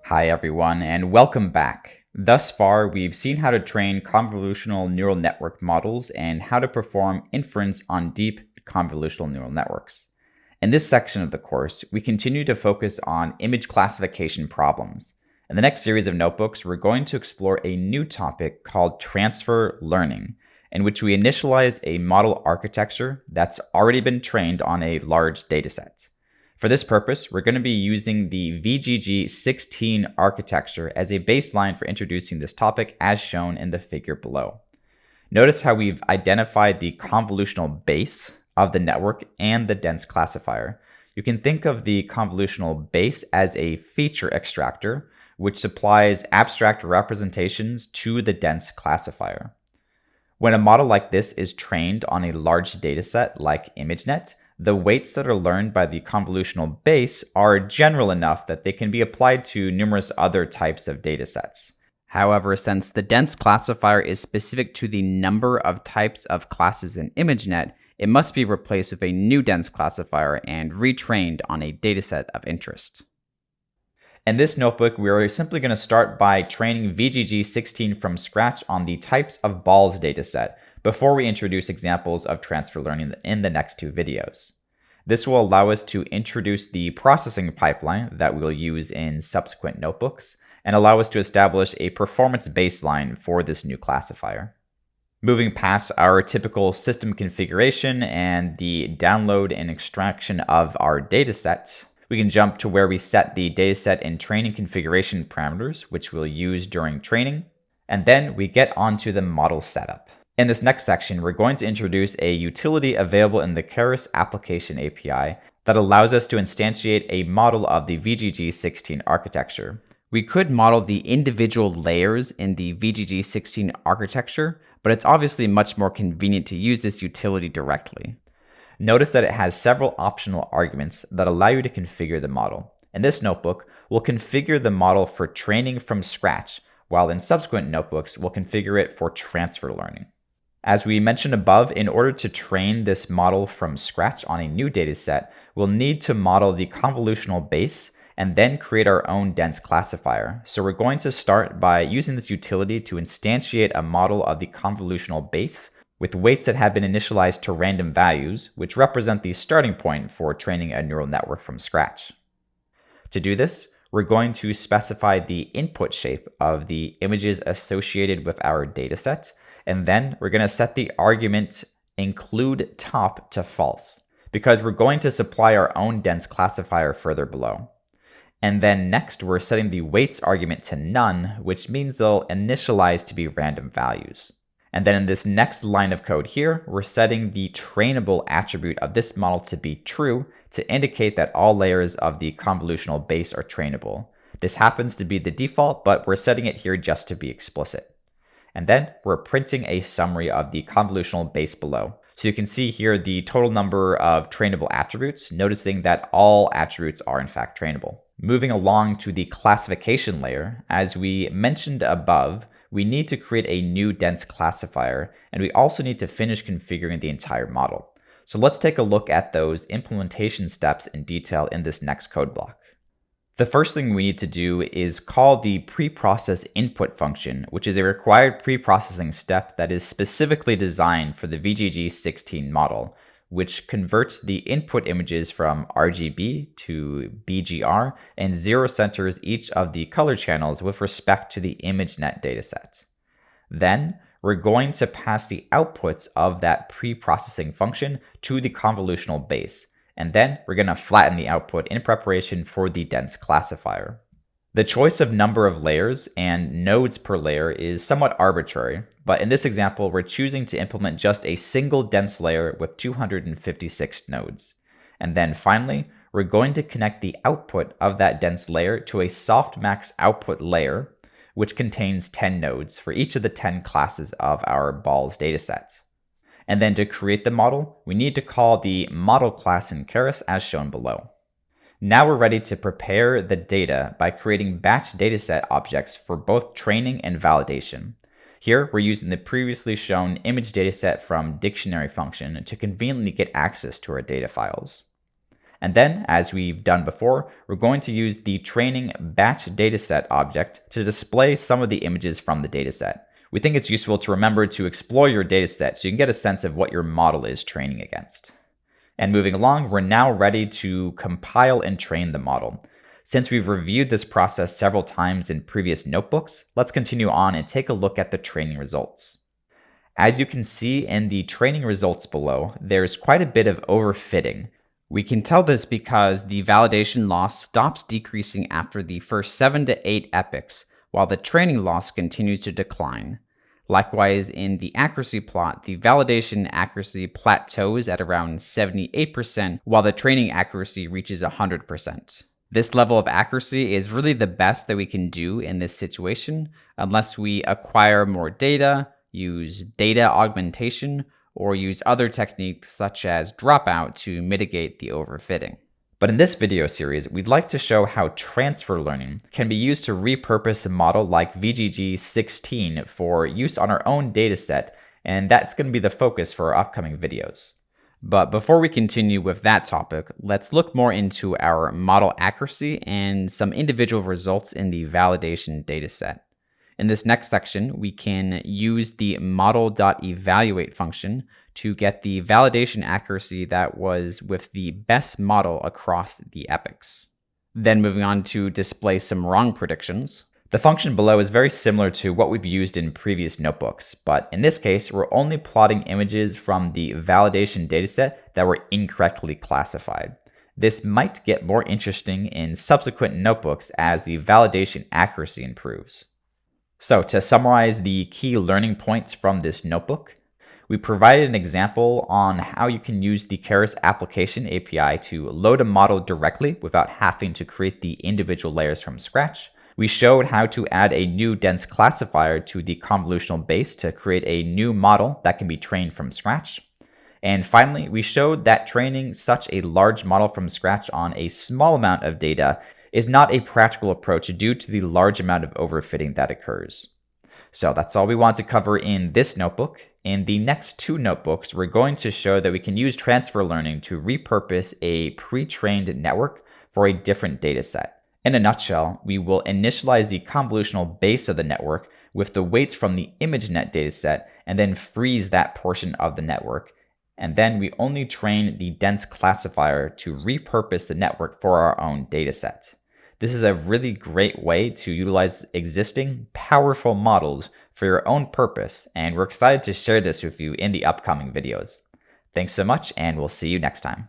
Hi everyone, and welcome back. Thus far, we've seen how to train convolutional neural network models and how to perform inference on deep convolutional neural networks. In this section of the course, we continue to focus on image classification problems. In the next series of notebooks, we're going to explore a new topic called transfer learning, in which we initialize a model architecture that's already been trained on a large dataset. For this purpose, we're going to be using the VGG 16 architecture as a baseline for introducing this topic as shown in the figure below. Notice how we've identified the convolutional base of the network and the dense classifier. You can think of the convolutional base as a feature extractor, which supplies abstract representations to the dense classifier. When a model like this is trained on a large dataset like ImageNet, the weights that are learned by the convolutional base are general enough that they can be applied to numerous other types of datasets. However, since the dense classifier is specific to the number of types of classes in ImageNet, it must be replaced with a new dense classifier and retrained on a dataset of interest. In this notebook, we're simply going to start by training VGG 16 from scratch on the types of balls dataset before we introduce examples of transfer learning in the next two videos. This will allow us to introduce the processing pipeline that we'll use in subsequent notebooks and allow us to establish a performance baseline for this new classifier. Moving past our typical system configuration and the download and extraction of our dataset, we can jump to where we set the dataset and training configuration parameters, which we'll use during training, and then we get onto the model setup. In this next section, we're going to introduce a utility available in the Keras application API that allows us to instantiate a model of the VGG 16 architecture. We could model the individual layers in the VGG 16 architecture, but it's obviously much more convenient to use this utility directly. Notice that it has several optional arguments that allow you to configure the model. In this notebook, we'll configure the model for training from scratch, while in subsequent notebooks, we'll configure it for transfer learning. As we mentioned above, in order to train this model from scratch on a new dataset, we'll need to model the convolutional base and then create our own dense classifier. So we're going to start by using this utility to instantiate a model of the convolutional base with weights that have been initialized to random values, which represent the starting point for training a neural network from scratch. To do this, we're going to specify the input shape of the images associated with our dataset, and then we're going to set the argument include top to false, because we're going to supply our own dense classifier further below. And then next, we're setting the weights argument to none, which means they'll initialize to be random values. And then in this next line of code here, we're setting the trainable attribute of this model to be true to indicate that all layers of the convolutional base are trainable. This happens to be the default, but we're setting it here just to be explicit. And then we're printing a summary of the convolutional base below. So you can see here the total number of trainable attributes, noticing that all attributes are in fact trainable. Moving along to the classification layer, as we mentioned above, we need to create a new dense classifier, and we also need to finish configuring the entire model. So let's take a look at those implementation steps in detail in this next code block. The first thing we need to do is call the preprocess input function, which is a required preprocessing step that is specifically designed for the VGG 16 model, which converts the input images from RGB to BGR and zero centers each of the color channels with respect to the ImageNet dataset. Then we're going to pass the outputs of that preprocessing function to the convolutional base, and then we're going to flatten the output in preparation for the dense classifier. The choice of number of layers and nodes per layer is somewhat arbitrary, but in this example, we're choosing to implement just a single dense layer with 256 nodes. And then finally, we're going to connect the output of that dense layer to a softmax output layer, which contains 10 nodes for each of the 10 classes of our balls dataset. And then to create the model, we need to call the model class in Keras as shown below. Now we're ready to prepare the data by creating batch dataset objects for both training and validation. Here, we're using the previously shown image dataset from dictionary function to conveniently get access to our data files. And then, as we've done before, we're going to use the training batch dataset object to display some of the images from the dataset. We think it's useful to remember to explore your dataset so you can get a sense of what your model is training against. And moving along, we're now ready to compile and train the model. Since we've reviewed this process several times in previous notebooks, let's continue on and take a look at the training results. As you can see in the training results below, there's quite a bit of overfitting. We can tell this because the validation loss stops decreasing after the first 7 to 8 epochs, while the training loss continues to decline. Likewise, in the accuracy plot, the validation accuracy plateaus at around 78%, while the training accuracy reaches 100%. This level of accuracy is really the best that we can do in this situation, unless we acquire more data, use data augmentation, or use other techniques such as dropout to mitigate the overfitting. But in this video series, we'd like to show how transfer learning can be used to repurpose a model like VGG 16 for use on our own dataset, and that's going to be the focus for our upcoming videos. But before we continue with that topic, let's look more into our model accuracy and some individual results in the validation dataset. In this next section, we can use the model.evaluate function to get the validation accuracy that was with the best model across the epochs. Then moving on to display some wrong predictions. The function below is very similar to what we've used in previous notebooks, but in this case, we're only plotting images from the validation dataset that were incorrectly classified. This might get more interesting in subsequent notebooks as the validation accuracy improves. So to summarize the key learning points from this notebook, we provided an example on how you can use the Keras application API to load a model directly without having to create the individual layers from scratch. We showed how to add a new dense classifier to the convolutional base to create a new model that can be trained from scratch. And finally, we showed that training such a large model from scratch on a small amount of data is not a practical approach due to the large amount of overfitting that occurs. So that's all we want to cover in this notebook. In the next 2 notebooks, we're going to show that we can use transfer learning to repurpose a pre-trained network for a different dataset. In a nutshell, we will initialize the convolutional base of the network with the weights from the ImageNet dataset and then freeze that portion of the network. And then we only train the dense classifier to repurpose the network for our own dataset. This is a really great way to utilize existing powerful models for your own purpose, and we're excited to share this with you in the upcoming videos. Thanks so much, and we'll see you next time.